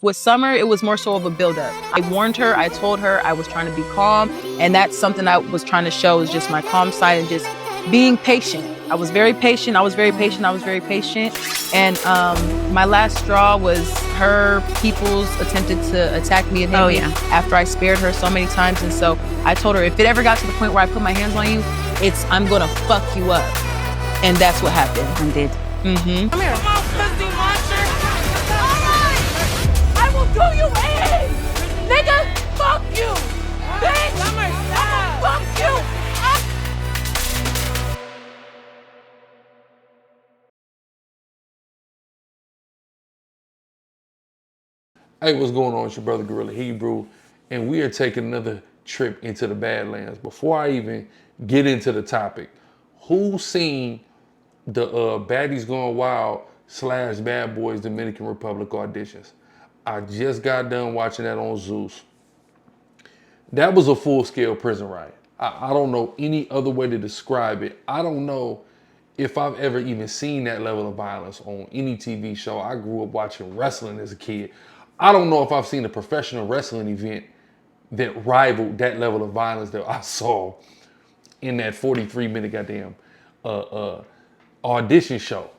With Summer, it was more so of a buildup. I warned her, I told her I was trying to be calm, and that's something I was trying to show, is just my calm side and just being patient. I was very patient, and my last straw was her peoples attempted to attack me and hit me after I spared her so many times. And so I told her, if it ever got to the point where I put my hands on you, I'm gonna fuck you up. And that's what happened. I did. Come here. Come on, pussy monster. I will do you in. Nigga, fuck you. Bitch, I'ma fuck you. Hey, what's going on? It's your brother GRLA Hebrew, and we are taking another trip into the Badlands. Before I even get into the topic, who's seen the Baddies Going Wild / Bad Boys Dominican Republic auditions? I just got done watching that on Zeus. That was a full-scale prison riot. I don't know any other way to describe it. I don't know if I've ever even seen that level of violence on any TV show. I grew up watching wrestling as a kid. I don't know if I've seen a professional wrestling event that rivaled that level of violence that I saw in that 43-minute goddamn audition show,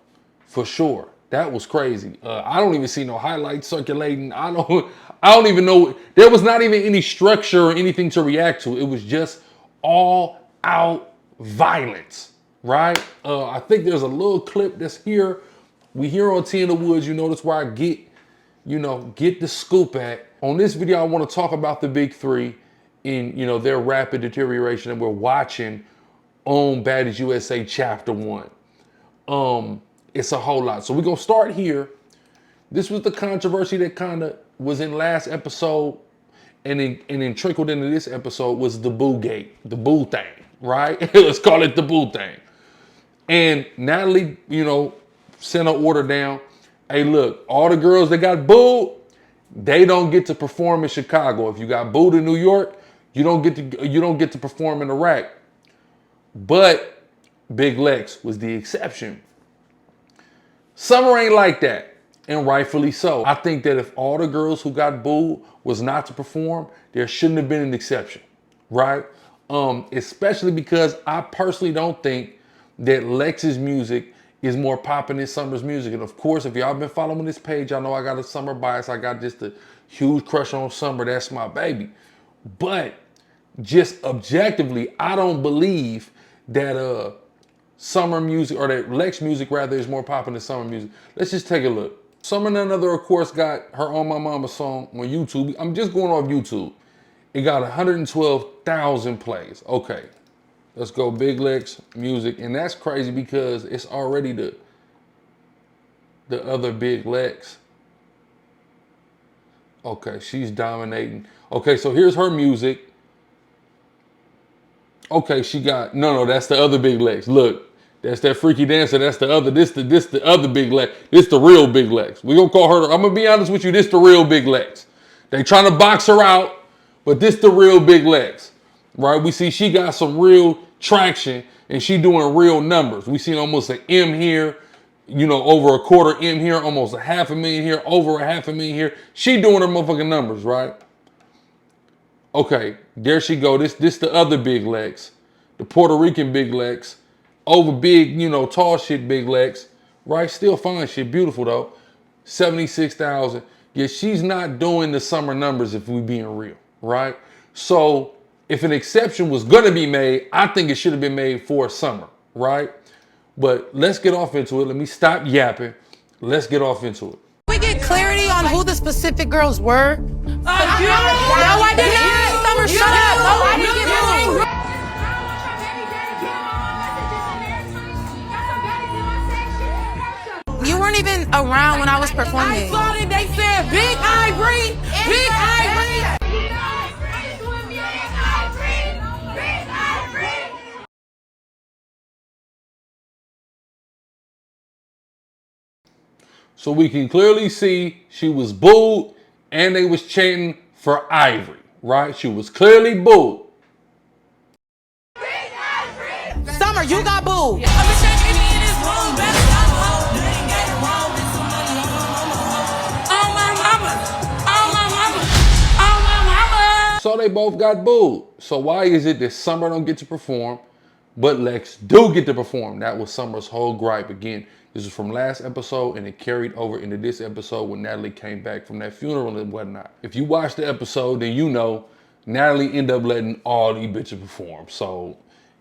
for sure. That was crazy. I don't even see no highlights circulating. I don't even know. There was not even any structure or anything to react to. It was just all out violence, right? I think there's a little clip that's here. We here on T in the Woods. You know, that's where I get the scoop at. On this video, I want to talk about the big three in, their rapid deterioration that we're watching on Baddies USA Chapter 1. It's a whole lot. So we're going to start here. This was the controversy that kind of was in last episode and then trickled into this episode, was the boo gate, the boo thing, right? Let's call it the boo thing. And Natalie, sent an order down. Hey, look, all the girls that got booed, they don't get to perform in Chicago. If you got booed in New York, you don't get to perform in Iraq. But Big Lex was the exception. Summer ain't like that, and rightfully so. I think that if all the girls who got booed was not to perform, there shouldn't have been an exception, right? Especially because I personally don't think that Lex's music is more popping than Summer's music. And of course, if y'all been following this page, y'all know I got a Summer bias. I got just a huge crush on Summer. That's my baby. But just objectively, I don't believe that Summer music, or that Lex music rather, is more popping than Summer music. Let's just take a look. Summer None Other, of course, got her On My Mama song on YouTube. I'm just going off YouTube. It got 112,000 plays. Okay. Let's go Big Lex music. And that's crazy because it's already the other Big Lex. Okay, she's dominating. Okay, so here's her music. Okay, she got, no, that's the other Big Lex. Look, that's that freaky dancer. That's the other, this the other Big Lex. This the real Big Lex. We gonna call her, I'm gonna be honest with you, this the real Big Lex. They trying to box her out, but this the real Big Lex, right? We see she got some real traction and she doing real numbers. We seen almost an M here, over a quarter M here, almost a 500,000 here, over a 500,000 here. She doing her motherfucking numbers, right? Okay, there she go. This the other Big Lex, the Puerto Rican Big Lex, over big, tall shit Big Lex, right? Still fine shit, beautiful though. 76,000. Yeah, she's not doing the Summer numbers if we being real, right? So if an exception was gonna be made, I think it should have been made for Summer, right? But let's get off into it. Let me stop yapping. Let's get off into it. We get clarity on who the specific girls were. No, I did not. Summer, shut up. No, I didn't get booed. You weren't even around when I was performing. I saw that they said Big Ivory, Big Ivory. So we can clearly see she was booed and they was chanting for Ivory, right? She was clearly booed. Summer, you got booed. Oh my mama. So they both got booed. So why is it that Summer don't get to perform, but Lex do get to perform? That was Summer's whole gripe. Again, this is from last episode, and it carried over into this episode when Natalie came back from that funeral and whatnot. If you watch the episode, then you know Natalie ended up letting all these bitches perform. So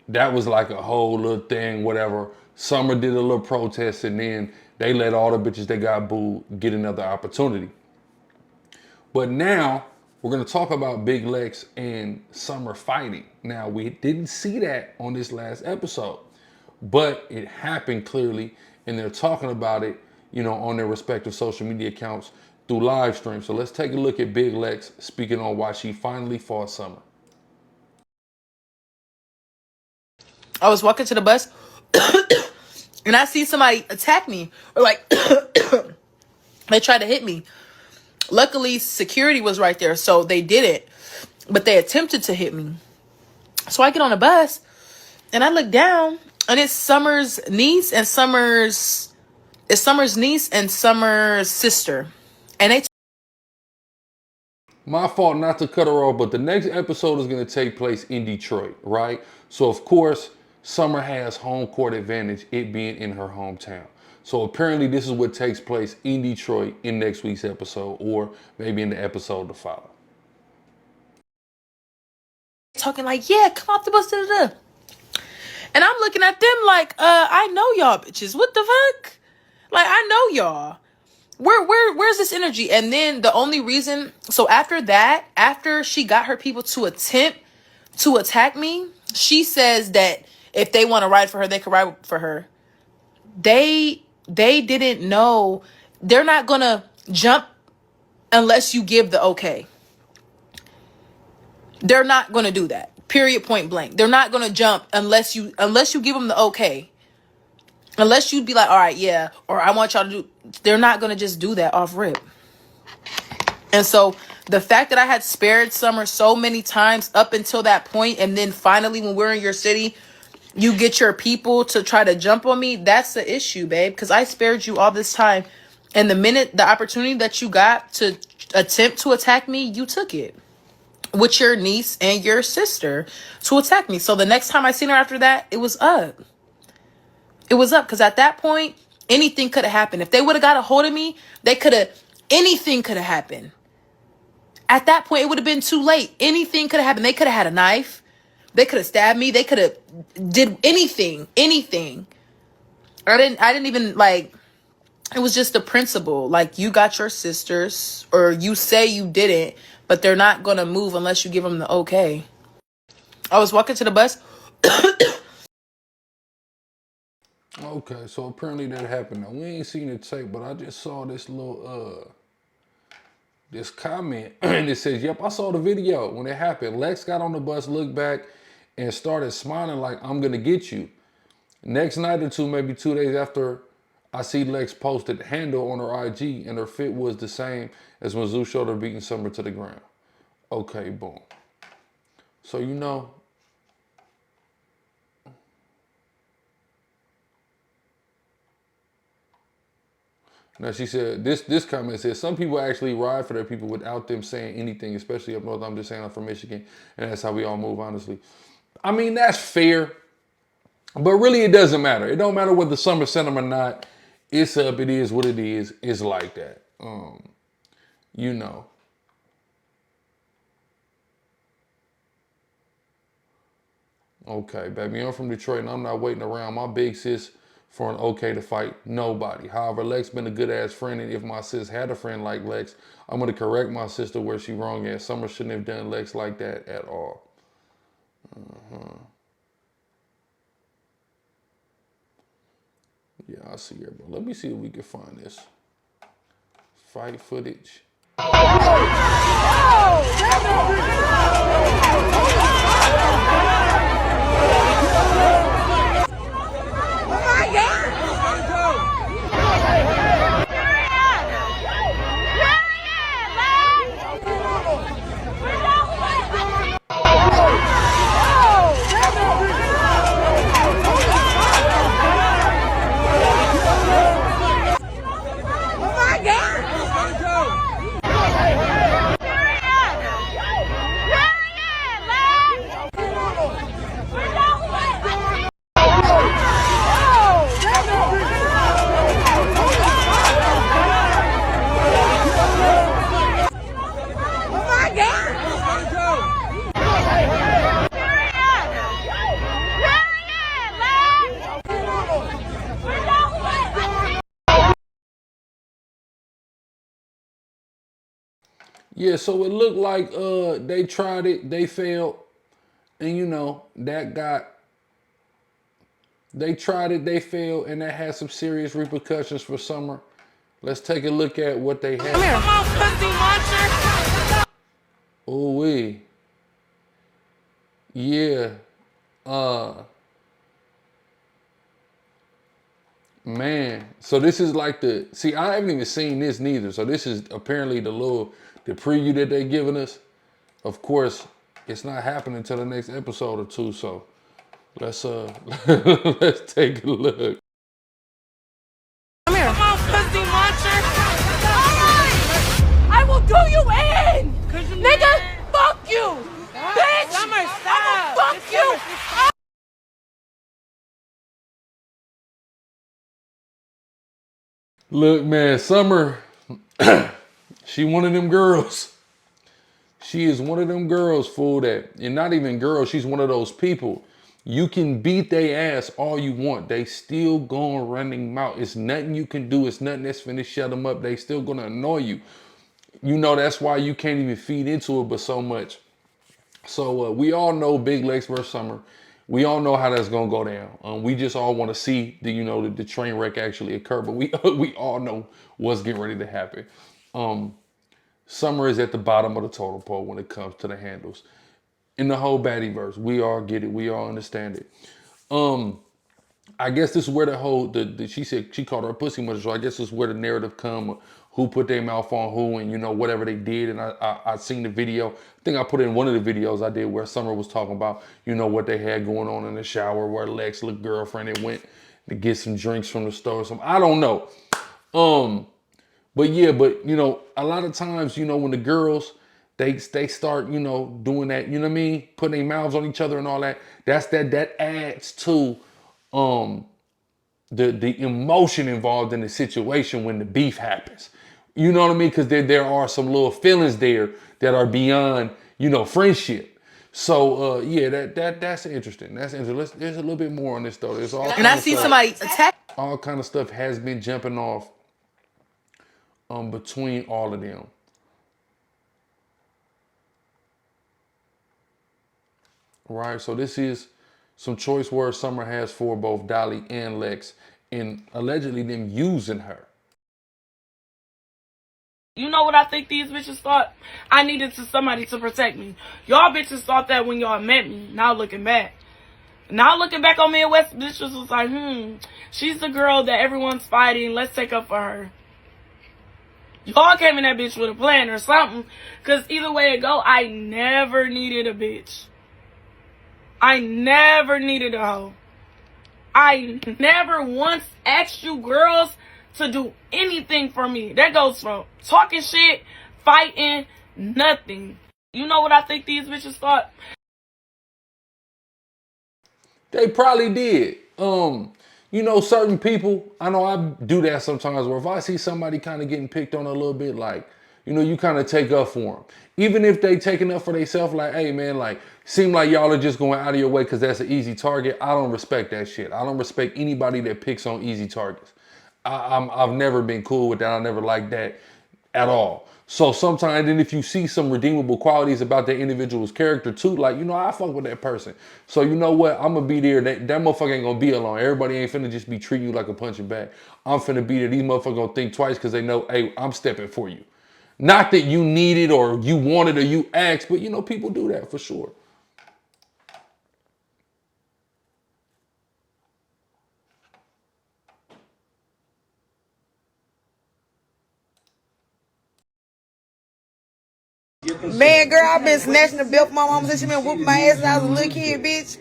that was like a whole little thing, whatever. Summer did a little protest, and then they let all the bitches that got booed get another opportunity. But now we're going to talk about Big Lex and Summer fighting. Now, we didn't see that on this last episode, but it happened clearly, and they're talking about it, you know, on their respective social media accounts through live stream. So let's take a look at Big Lex speaking on why she finally fought Summer. I was walking to the bus and I see somebody attack me, or like they tried to hit me. Luckily, security was right there, so they didn't, but they attempted to hit me. So I get on the bus and I look down, and it's Summer's niece and Summer's sister, and they. My fault not to cut her off, but the next episode is going to take place in Detroit, right? So of course, Summer has home court advantage, it being in her hometown. So apparently this is what takes place in Detroit in next week's episode, or maybe in the episode to follow. Talking like, yeah, come off the bus, da-da-da. And I'm looking at them like, I know y'all bitches. What the fuck? Like, I know y'all. Where's this energy? And then the only reason, so after that, after she got her people to attempt to attack me, she says that if they want to ride for her, they can ride for her. They didn't know. They're not gonna jump unless you give the okay. They're not gonna do that. Period, point blank. They're not gonna jump unless you give them the okay. Unless you'd be like, all right, yeah, or I want y'all to do. They're not gonna just do that off rip. And so the fact that I had spared Summer so many times up until that point, and then finally when we're in your city, you get your people to try to jump on me, that's the issue, babe. Because I spared you all this time. And the opportunity that you got to attempt to attack me, you took it. With your niece and your sister to attack me. So the next time I seen her after that, it was up. It was up. Because at that point, anything could have happened. If they would have got a hold of me, anything could have happened. At that point, it would have been too late. Anything could have happened. They could have had a knife. They could have stabbed me. They could have did anything. I didn't even like, it was just the principle. Like, you got your sisters, or you say you didn't, but they're not going to move unless you give them the okay. I was walking to the bus. Okay, so apparently that happened. Now, we ain't seen the tape, but I just saw this little, this comment, and it says, yep, I saw the video when it happened. Lex got on the bus, looked back, and started smiling like, I'm going to get you. Next night or two, maybe 2 days after, I see Lex posted handle on her IG, and her fit was the same as when Zeus showed her beating Summer to the ground. Okay, boom. So, you know, now she said, this comment says, some people actually ride for their people without them saying anything, especially up north. I'm just saying, I'm from Michigan, and that's how we all move, honestly. I mean, that's fair, but really it doesn't matter. It don't matter whether Summer sent them or not. It's up, it is what it is. It's like that. You know. Okay, baby, I'm from Detroit, and I'm not waiting around my big sis for an okay to fight nobody. However, Lex been a good ass friend, and if my sis had a friend like Lex, I'm gonna correct my sister where she wrong at. Summer shouldn't have done Lex like that at all. Yeah, I see her, but let me see if we can find this fight footage. Yeah, so it looked like they tried it, they failed, and you know, they tried it, they failed, and that had some serious repercussions for Summer. Let's take a look at what they had. Come here. Come on, pussy muncher. Ooh wee. Yeah. Man. So this is like see, I haven't even seen this neither. So this is apparently the preview that they're giving us. Of course, it's not happening until the next episode or two, so let's let's take a look. Come here. Come on, pussy muncher. I will do you in! Nigga, fuck you! Bitch! Summer, I will fuck you! Look, man, Summer, she one of them girls. She is one of them girls, fool, that, and not even girls, she's one of those people. You can beat their ass all you want. They still gonna run their mouth. It's nothing you can do. It's nothing that's finna shut them up. They still gonna annoy you. You know, that's why you can't even feed into it but so much. So we all know Big Legs versus Summer. We all know how that's gonna go down. We just all want to see the train wreck actually occur, but we all know what's getting ready to happen. Summer is at the bottom of the totem pole when it comes to the handles. In the whole baddie verse, we all get it, we all understand it. I guess this is where the whole she said she called her a pussy mother, so I guess this is where the narrative come, who put their mouth on who, and you know, whatever they did. And I seen the video. I think I put it in one of the videos I did where Summer was talking about, you know, what they had going on in the shower, where Lex, little girlfriend, had went to get some drinks from the store or something. I don't know. But yeah, but you know, a lot of times, you know, when the girls they start, you know, doing that, you know what I mean, putting their mouths on each other and all that, that adds to the emotion involved in the situation when the beef happens. You know what I mean? Because there are some little feelings there that are beyond, you know, friendship. So yeah, that's interesting. That's interesting. There's a little bit more on this though. There's all And I see somebody attack. all kind of stuff has been jumping off between all of them. Right, so this is some choice words Summer has for both Dolly and Lex, and allegedly them using her. You know what I think these bitches thought? I needed somebody to protect me. Y'all bitches thought that when y'all met me. Now looking back. Now looking back on me and West, bitches was like, she's the girl that everyone's fighting. Let's take up for her. Y'all came in that bitch with a plan or something. Because either way it go, I never needed a bitch. I never needed a hoe. I never once asked you girls to do anything for me. That goes from talking shit, fighting, nothing. You know what I think these bitches thought? They probably did. You know, certain people, I know I do that sometimes, where if I see somebody kind of getting picked on a little bit, like, you know, you kind of take up for them. Even if they taking up for themselves, like, hey man, like, seem like y'all are just going out of your way because that's an easy target. I don't respect that shit. I don't respect anybody that picks on easy targets. I've never been cool with that. I never liked that at all. So sometimes, then if you see some redeemable qualities about that individual's character too, like, you know, I fuck with that person. So you know what? I'm gonna be there. That motherfucker ain't gonna be alone. Everybody ain't finna just be treating you like a punching bag. I'm finna be there. These motherfuckers gonna think twice because they know, hey, I'm stepping for you. Not that you need it or you want it or you asked, but you know, people do that for sure. Man, girl, I've been snatching the belt from my mama since she been whooping my ass since I was a little kid, bitch.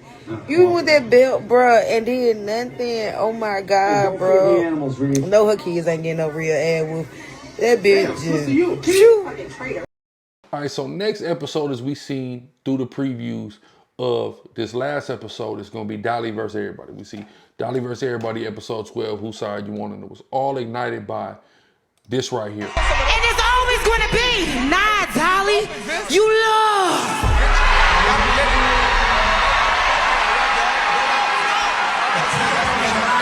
You with that belt, bruh, and did nothing. Oh my God, bro. No, her kids ain't getting no real ass whoop. That bitch just. All right, so next episode, as we seen through the previews of this last episode, is going to be Dolly versus everybody. We see Dolly versus everybody, episode 12, Whose Side You Want, and it was all ignited by this right here. And it's always going to be, nah, Dolly, you love.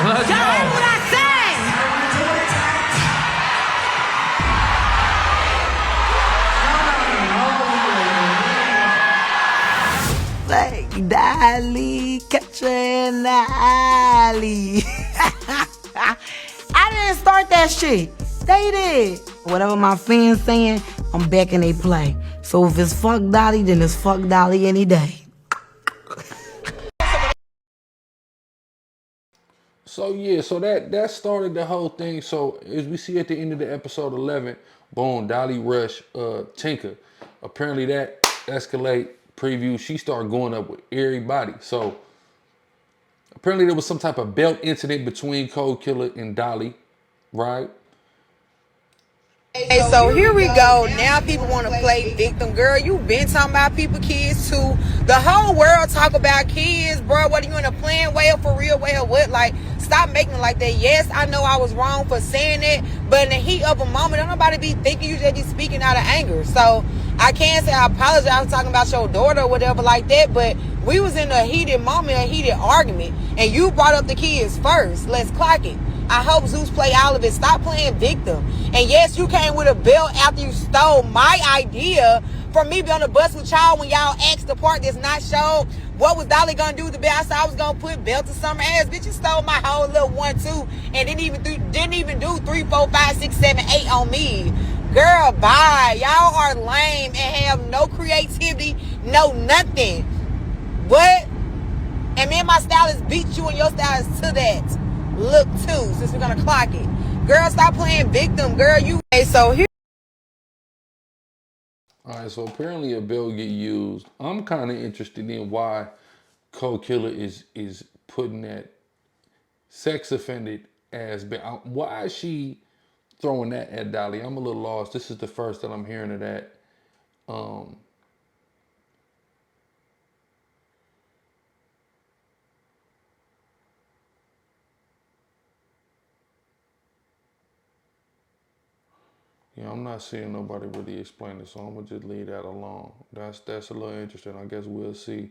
Y'all heard what I said? Dolly, catch her in the alley. I didn't start that shit. They did. Whatever my fans saying, I'm back in they play. So if it's fuck Dolly, then it's fuck Dolly any day. So yeah, so that started the whole thing. So as we see at the end of the episode 11, boom, Dolly rush Tinker. Apparently that escalate preview. She started going up with everybody. So apparently there was some type of belt incident between Cold Killer and Dolly, right? Hey, so here we go. Now people want to play victim. Girl, you been talking about people, kids too. The whole world talk about kids, bro. Whether you in a playing way or for real way or what, like, stop making it like that. Yes, I know I was wrong for saying it, but in the heat of a moment, don't nobody be thinking you just be speaking out of anger. So I can't say I apologize for talking about your daughter or whatever like that, but we was in a heated moment, a heated argument, and you brought up the kids first. Let's clock it. I hope Zeus play all of it. Stop playing victim. And yes, you came with a belt after you stole my idea for me to be on the bus with y'all when y'all asked the part that's not shown. What was Dolly gonna do with the belt? I said I was gonna put belt to summer ass. Bitch, you stole my whole little 1, 2, and didn't even do 3, 4, 5, 6, 7, 8 on me. Girl, bye. Y'all are lame and have no creativity, no nothing. What? And me and my stylist beat you and your stylist to that. Look too, since we're gonna clock it. Girl, stop playing victim. Girl, you. Hey, so here. All right, so apparently a belt get used. I'm kind of interested in why Cold Killer is putting that sex offended as why is she throwing that at Dolly? I'm a little lost. This is the first that I'm hearing of that. Yeah, I'm not seeing nobody really explain it, so I'm gonna just leave that alone. That's a little interesting. I guess we'll see.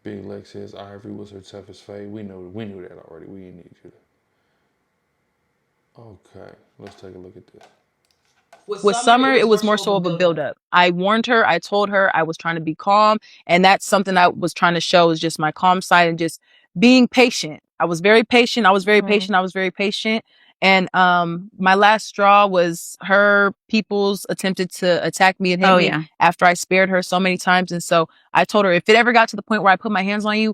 Big Lex says Ivory was her toughest fade. We knew that already. We didn't need you to. Okay, let's take a look at this. With Summer, it was more so of a buildup. I warned her, I told her I was trying to be calm. And that's something I was trying to show is just my calm side and just being patient. I was very patient. I was very patient. I was very patient. And my last straw was her people's attempted to attack me and hit me after I spared her so many times. And so I told her, if it ever got to the point where I put my hands on you,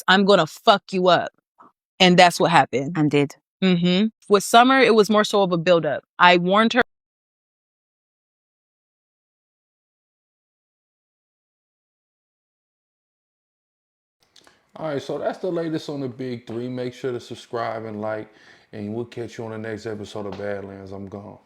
I'm going to fuck you up. And that's what happened. And did. With Summer, it was more so of a buildup. I warned her. All right, so that's the latest on the big three. Make sure to subscribe and like, and we'll catch you on the next episode of Badlands. I'm gone.